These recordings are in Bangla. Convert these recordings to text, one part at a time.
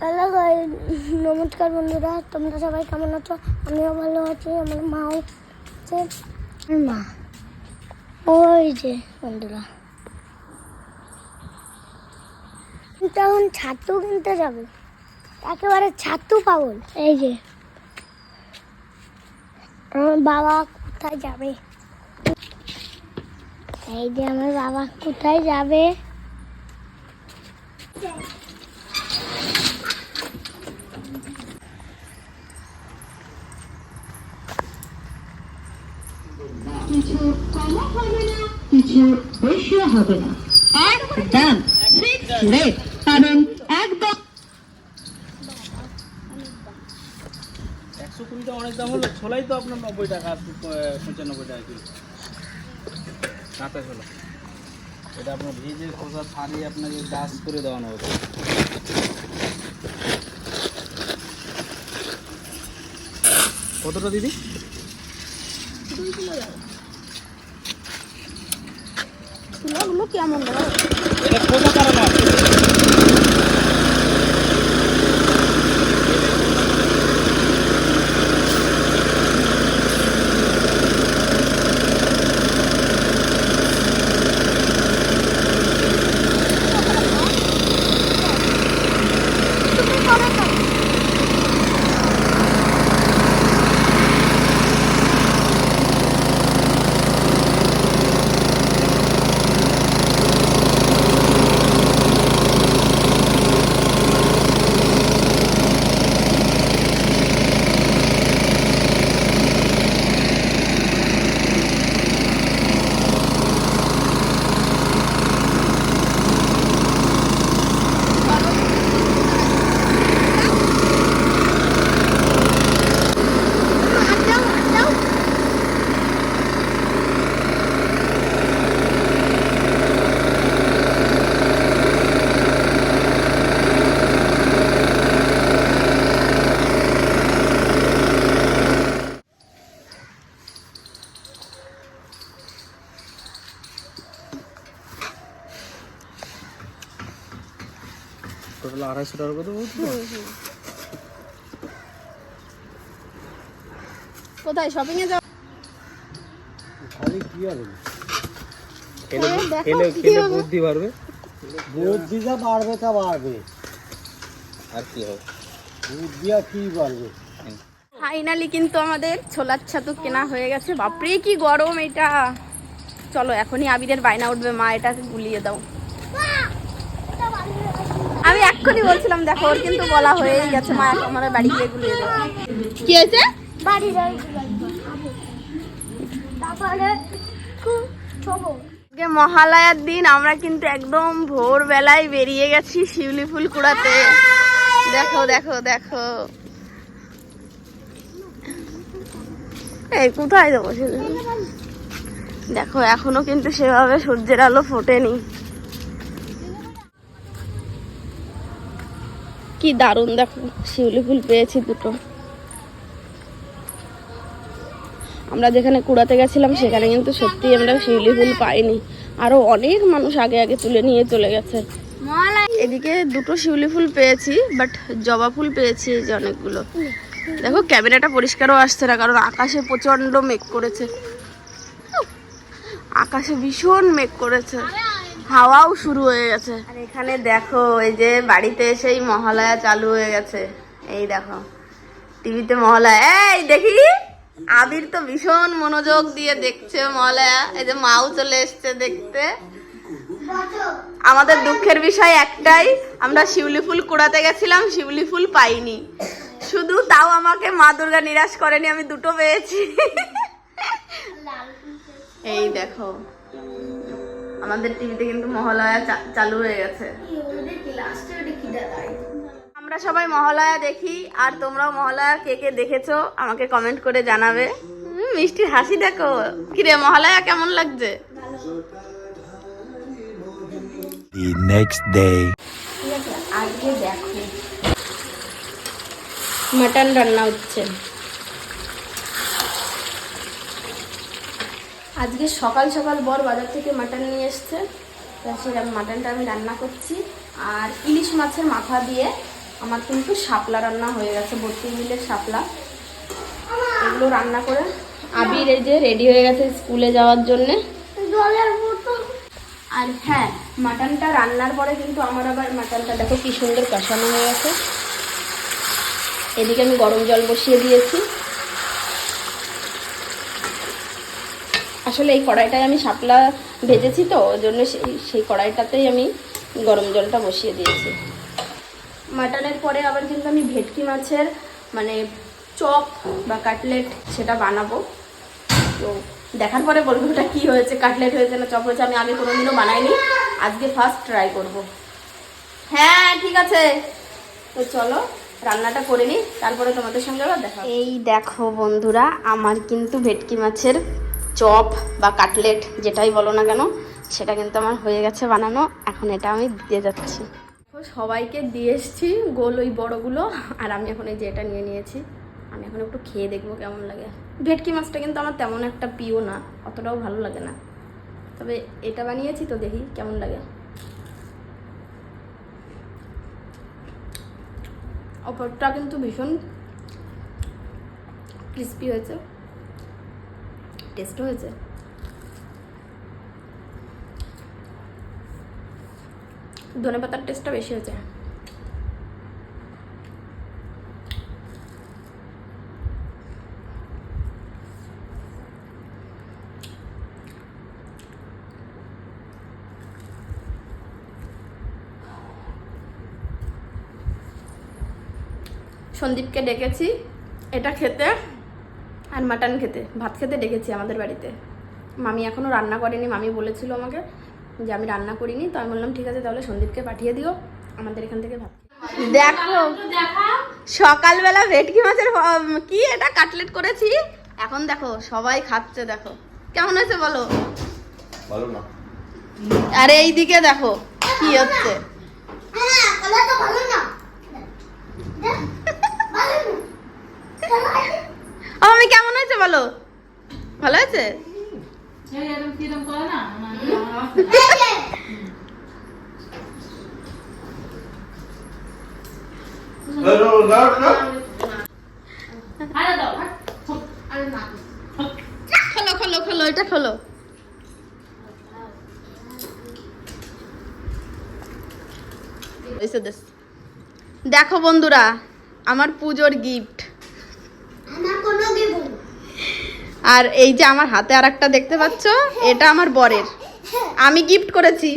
হ্যালো নমস্কার বন্ধুরা, তোমরা সবাই কেমন আছো? আমিও ভালো আছি। আমার মাও আছে, মা ওই যে বন্ধুরা তখন ছাতু কিনতে যাবে, একেবারে ছাতু পাগল। এই যে আমার বাবা কোথায় যাবে, এই যে আমার বাবা কোথায় যাবে। কিছু কমও হবে না, কিছু বেশিও হবে না, একদম ফিক্স রেট। কারণ একদম 120 অনেক দাম হলো। ছোলাই তো আপনার 90 টাকা 95 টাকা কিলো কাঁচা ছোলা। এটা আপনার ভেজে খোসা ছাড়িয়ে আপনাকে গাছ করে দেওয়ানো হবে। কতটা দিদি? 2 কিলো কিলোগুলো কেমন দাদা? এটা খোসা কারণে টোটাল 250 টাকার কথা বলছি। কোথায় শপিং এ যাও? খালি কি হবে? খেলে বুদ্ধি বাড়বে। বুদ্ধি যা বাড়বে তা বাড়বে, আর কি হবে? বুদ্ধি আর কি বাড়বে। ফাইনালি কিন্তু আমাদের ছোলার ছাতু কেনা হয়ে গেছে। বাপরে কি গরম এটা! চলো এখনই আবিরের বায়না উঠবে, মা এটাকে গুলিয়ে দাও। আমি এক্ষুনি বলছিলাম, দেখো ওর কিন্তু বলা হয়েই গেছে, মা আমাদের বাড়ি গিয়ে গুলিয়ে দাও। কি হয়েছে? বাড়ি যাই তারপরে খুব ছোট আজকে মহালয়ার দিন আমরা কিন্তু একদম ভোরবেলায় বেরিয়ে গেছি শিউলি ফুল কুড়াতে। দেখো দেখো দেখো, এই কোথায় যাবো? দেখো এখনো কিন্তু সেভাবে সূর্যের আলো ফোটেনি। কি দারুণ, দেখো শিউলি ফুল পেয়েছি দুটো। আমরা যেখানে কুড়াতে গেছিলাম সেখানে কিন্তু সত্যি আমরা শিউলি ফুল পাইনি, আরো অনেক মানুষ আগে আগে তুলে নিয়ে চলে গেছে। এদিকে দুটো শিউলি ফুল পেয়েছি, বাট জবা ফুল পেয়েছি এই যে অনেকগুলো। দেখো ক্যামেরাটা পরিষ্কারও আসছে না, কারণ আকাশে প্রচন্ড মেঘ করেছে, আকাশে ভীষণ মেঘ করেছে, হাওয়াও শুরু হয়ে গেছে। আর এখানে দেখো এই যে বাড়িতে এসেই মহালয়া চালু হয়ে গেছে। এই দেখো টিভিতে মহালয়া, এই দেখি আবির তো ভীষণ মনোযোগ দিয়ে দেখছে মহালয়া। এই যে মাও চলে এসছে দেখতে। আমাদের দুঃখের বিষয় একটাই, আমরা শিউলি ফুল কুড়াতে গেছিলাম, শিউলি ফুল পাইনি। শুধু তাও আমাকে মা দুর্গা নিরাশ করেনি, আমি দুটো পেয়েছি। এই দেখো আমাদের টিভিতে কিন্তু মহালয়া চালু হয়ে গেছে। আমরা সবাই মহালয়া দেখি, আর তোমরাও মহালয়া কে কে দেখেছো আমাকে কমেন্ট করে জানাবে। মিষ্টির হাসি দেখো। কিরে মহালয়া কেমন লাগছে? The next day. আজকে দেখো মাটন রান্না হচ্ছে। আজকে সকাল সকাল বর বাজার থেকে মাটন নিয়ে এসছে, সেটা মাটনটা আমি রান্না করছি। আর ইলিশ মাছের মাথা দিয়ে আমার কিন্তু শাপলা রান্না হয়ে গেছে, 32 মিলের শাপলা। এগুলো রান্না করে আবির এই যে রেডি হয়ে গেছে স্কুলে যাওয়ার জন্যে। জলের বোতল। আর হ্যাঁ, মাটনটা রান্নার পরে কিন্তু আমার আবার মাটনটা দেখো কি সুন্দর কষানো হয়ে গেছে। এদিকে আমি গরম জল বসিয়ে দিয়েছি। আসলে এই কড়াইটায় আমি শাপলা ভেজেছি তো, ওই জন্য সেই কড়াইটাতেই আমি গরম জলটা বসিয়ে দিয়েছি। মাটনের পরে আবার কিন্তু আমি ভেটকি মাছের মানে চপ বা কাটলেট সেটা বানাবো। তো দেখার পরে বলবো ওটা কী হয়েছে, কাটলেট হয়েছে না চপ হয়েছে। আমি আগে কোনোদিনও বানাইনি, আজকে ফার্স্ট ট্রাই করব। হ্যাঁ ঠিক আছে, তো চলো রান্নাটা করে নিই, তারপরে তোমাদের সঙ্গে আবার দেখা। এই দেখো বন্ধুরা, আমার কিন্তু ভেটকি মাছের চপ বা কাটলেট যেটাই বলো না কেন, সেটা কিন্তু আমার হয়ে গেছে বানানো। এখন এটা আমি দিয়ে যাচ্ছি, সবাইকে দিয়ে এসছি গোল ওই বড়গুলো, আর আমি এখন এই যে এটা নিয়ে নিয়েছি। আমি এখন একটু খেয়ে দেখবো কেমন লাগে। ভেটকি মাছটা কিন্তু আমার তেমন একটা প্রিয় না, অতটাও ভালো লাগে না, তবে এটা বানিয়েছি তো দেখি কেমন লাগে। অপরটা কিন্তু ভীষণ ক্রিস্পি হয়েছে, টেস্টও হয়েছে। ধনেপাতার টেস্টটা বেশি হয়েছে। সন্দীপকে ডেকেছি এটা খেতে আর মাটন খেতে, ভাত খেতে ডেকেছি আমাদের বাড়িতে। মামি এখনও রান্না করেনি, মামি বলেছিল আমাকে যে আমি রান্না করিনি, তো আমি বললাম ঠিক আছে তাহলে সন্দীপকে পাঠিয়ে দিও আমাদের এখান থেকে ভাত। দেখো সকালবেলা ভেটকি মাছের কি এটা কাটলেট করেছি, এখন দেখো সবাই খাচ্ছে, দেখো কেমন হয়েছে বলো। ভালো না, আরে এইদিকে দেখো কি হচ্ছে। ভালো না, আমি কেমন হয়েছে বলো, ভালো হয়েছে। খোলো খোলো খোলো, এটা খোলো। দেখো বন্ধুরা, আমার পুজোর গিফট। আমার কোনো গিফট। আর এই যে আমার হাতে আর একটা দেখতে পাচ্ছ, এটা আমার বরের, আমি গিফট করেছি।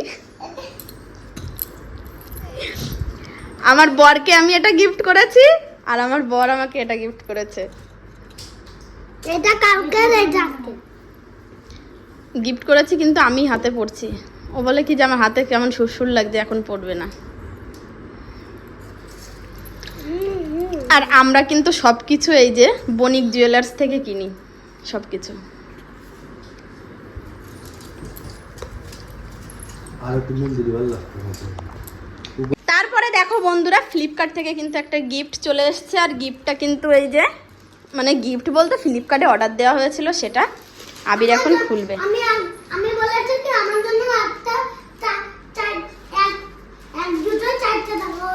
আমার বরকে আমি এটা গিফট করেছি, আর আমার বর আমাকে এটা গিফট করেছে। এটা কালকে গিফট করেছি কিন্তু আমি হাতে পরছি। ও বলে কি যে আমার হাতে কেমন সুরসুর লাগছে, এখন পরবে না। আর আমরা কিন্তু সবকিছু এই যে বণিক জুয়েলার্স থেকে কিনি সবকিছু। তারপরে দেখো বন্ধুরা, ফ্লিপকার্ট থেকে কিন্তু একটা গিফট চলে এসেছে। আর গিফটটা কিন্তু এই যে মানে গিফট বলতে ফ্লিপকার্টে অর্ডার দেওয়া হয়েছিল, সেটা আবির এখন খুলবে। আমি বলেছি কি আমার জন্য একটা এক দুটো চারটে টাকা,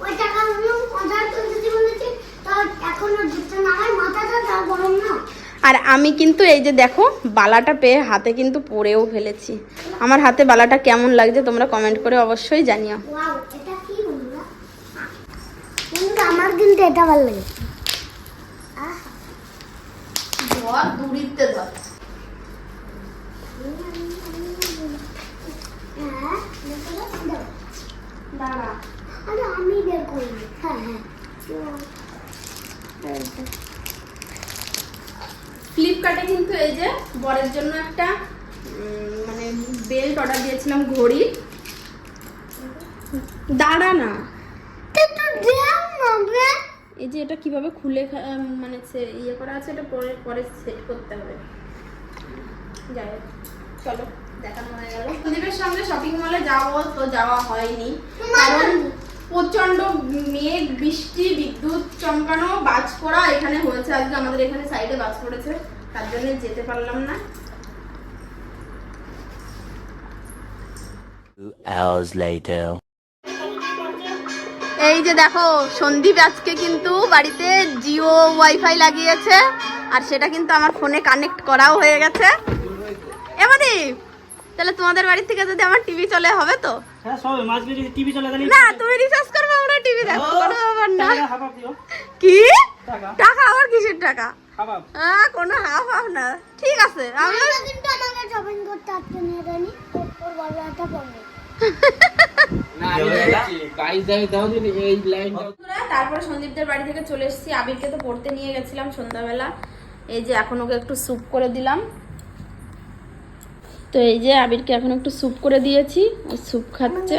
ওই টাকাগুলো অর্ডার করতে বলেছি, তো এখন দুটো না, আমার মাথাটা যা গরম না। আর আমি কিন্তু এই যে দেখো বালাটা পেয়ে হাতে কিন্তু পরেও ফেলেছি। আমার হাতে বালাটা কেমন লাগছে তোমরা কমেন্ট করে অবশ্যই জানিও। ওয়াও, এটা কি বন্ধুরা? কিন্তু আমার কিন্তু এটা ভালো লাগে। ধর দূরিতে ধর। দাঁড়া, আরে আমি বের করব। হ্যাঁ হ্যাঁ, ফ্লিপকার্টে কিন্তু এই যে বরের জন্য একটা মানে বেল্ট অর্ডার দিয়েছিলাম, ঘড়ি। দাঁড়া না, একটু দাও না বে। এই যে এটা কিভাবে খুলে মানে ইয়ে করা আছে, এটা পরে পরে সেট করতে হবে। যাই হোক, চলো দেখানো হয়ে গেল। প্রদীপের সঙ্গে শপিং মলে যাবো, তো যাওয়া হয়নি কারণ প্রচন্ড মেঘ, বৃষ্টি, বিদ্যুৎ চমকানো, বাজ পড়া এখানে হয়েছে। আজকে আমাদের এখানে সাইডে বাজ পড়েছে, তার জন্য যেতে পারলাম না। 2 hours later. এই যে দেখো সন্দীপ আজকে কিন্তু বাড়িতে জিও ওয়াইফাই লাগিয়েছে আর সেটা কিন্তু আমার ফোনে কানেক্ট করাও হয়ে গেছে। এমনি তাহলে তোমাদের বাড়ি থেকে যদি আমার টিভি চলে হবে তো? হ্যাঁ সব মাঝে যদি টিভি চলে তাহলে না তুমি রিচার্জ করবে আমরা টিভি দেখবো, কোনো ব্যাপার না। হাফ হাফ দিও কি টাকা টাকা? আবার কিসের টাকা? হাফ হাফ কোনো হাফ হাফ না। ঠিক আছে আমি কিন্তু আমাকে শপিং করতে আটকে নিয়ে যায়নি, ওর বাজারটা পড়বে। তারপরে সন্দীপদের বাড়ি থেকে চলে এসেছি। আবিরকে তো পড়তে নিয়ে গেছিলাম সন্ধ্যাবেলা। এই যে এখন ওকে একটু স্যুপ করে দিলাম। তো এই যে আবিরকে এখন একটু স্যুপ করে দিয়েছি, ওই স্যুপ খাচ্ছে।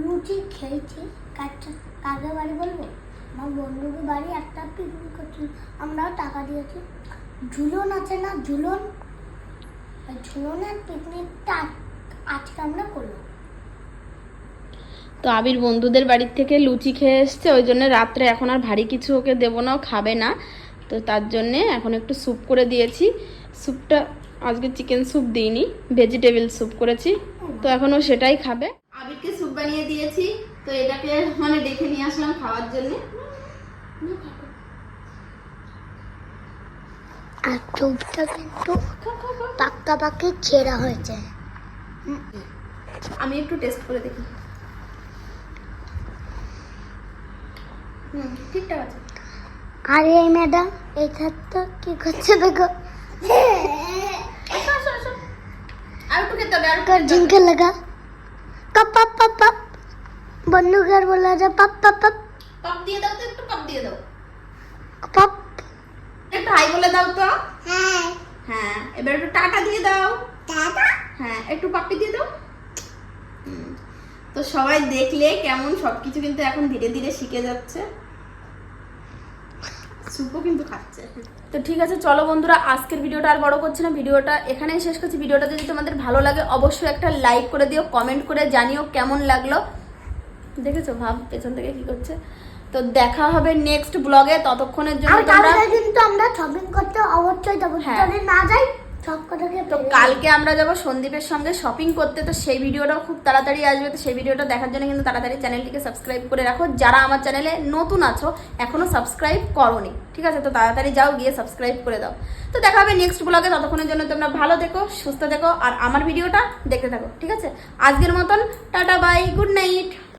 লুচি খেয়েছি, কাকে বাড়ি বলবো? আমার বন্ধুকে বাড়ি একটা পিকনিক করছি, আমরাও টাকা দিয়েছি। ঝুলন আছে না, ঝুলন, ওই ঝুলনের পিকনিকটা আজকে আমরা করলাম। তো আবির বন্ধুদের বাড়ির থেকে লুচি খেয়ে এসছে, ওই জন্য রাত্রে এখন আর ভারী কিছু ওকে দেবো না, ও খাবে না। তো তার জন্যে এখন একটু স্যুপ করে দিয়েছি। স্যুপটা আজকে চিকেন স্যুপ দিইনি, ভেজিটেবল স্যুপ করেছি। তো এখন ও সেটাই খাবে। আবিরকে স্যুপ বানিয়ে দিয়েছি, তো এটাকে মানে ডেকে নিয়ে আসলাম খাওয়ার জন্য। আর চোখটা কিন্তু পাক্কা পাকি ছেঁড়া হয়েছে। আমি একটু টেস্ট করে দেখি। ঠিকঠাক আছে। আর এই ম্যাডাম এই খাতটা কি করছে দেখো, আর একটু খেতে হবে, আর একটু कर जिनके लगा कप पप पप पप बन्नू घर बोला जा पप पप पप পাপ দিয়ে দাও তো, একটু পাপ দিয়ে দাও, पप। একটু হাই বলে দাও তো। हाँ হ্যাঁ এবার একটু টাটা দিয়ে দাও। दादा হ্যাঁ একটু পাপ্পি দিয়ে দাও। তো সবাই দেখলে কেমন সবকিছু কিন্তু এখন ধীরে ধীরে শিখে যাচ্ছে। সুপও কিন্তু খাচ্ছে। তো ঠিক আছে চলো বন্ধুরা, আজকের ভিডিওটা আর বড় করছি না, ভিডিওটা এখানেই শেষ করছি। ভিডিওটা যদি তোমাদের ভালো লাগে অবশ্যই একটা লাইক করে দিও, কমেন্ট করে জানিও কেমন লাগলো। দেখেছো ভাব পেছন থেকে কি করছে। তো দেখা হবে নেক্সট ব্লগে, ততক্ষণের জন্য আর তোমরা কালকে কিন্তু আমরা শপিং করতে অবশ্যই যাবো, হ্যাঁ। যদি না যাই সব কথাকে তো কালকে আমরা যাবো সন্দীপের সঙ্গে শপিং করতে। তো সেই ভিডিওটাও খুব তাড়াতাড়ি আসবে। তো সেই ভিডিওটা দেখার জন্য কিন্তু তাড়াতাড়ি চ্যানেলটিকে সাবস্ক্রাইব করে রাখো। যারা আমার চ্যানেলে নতুন আছো এখনো সাবস্ক্রাইব করোনি, ঠিক আছে? তো তাড়াতাড়ি যাও, গিয়ে সাবস্ক্রাইব করে দাও। তো দেখা হবে নেক্সট ব্লগে, ততক্ষণের জন্য তোমরা ভালো থেকো, সুস্থ থেকো আর আমার ভিডিওটা দেখতে থাকো, ঠিক আছে? আজকের মতন টাটা বাই, গুড নাইট।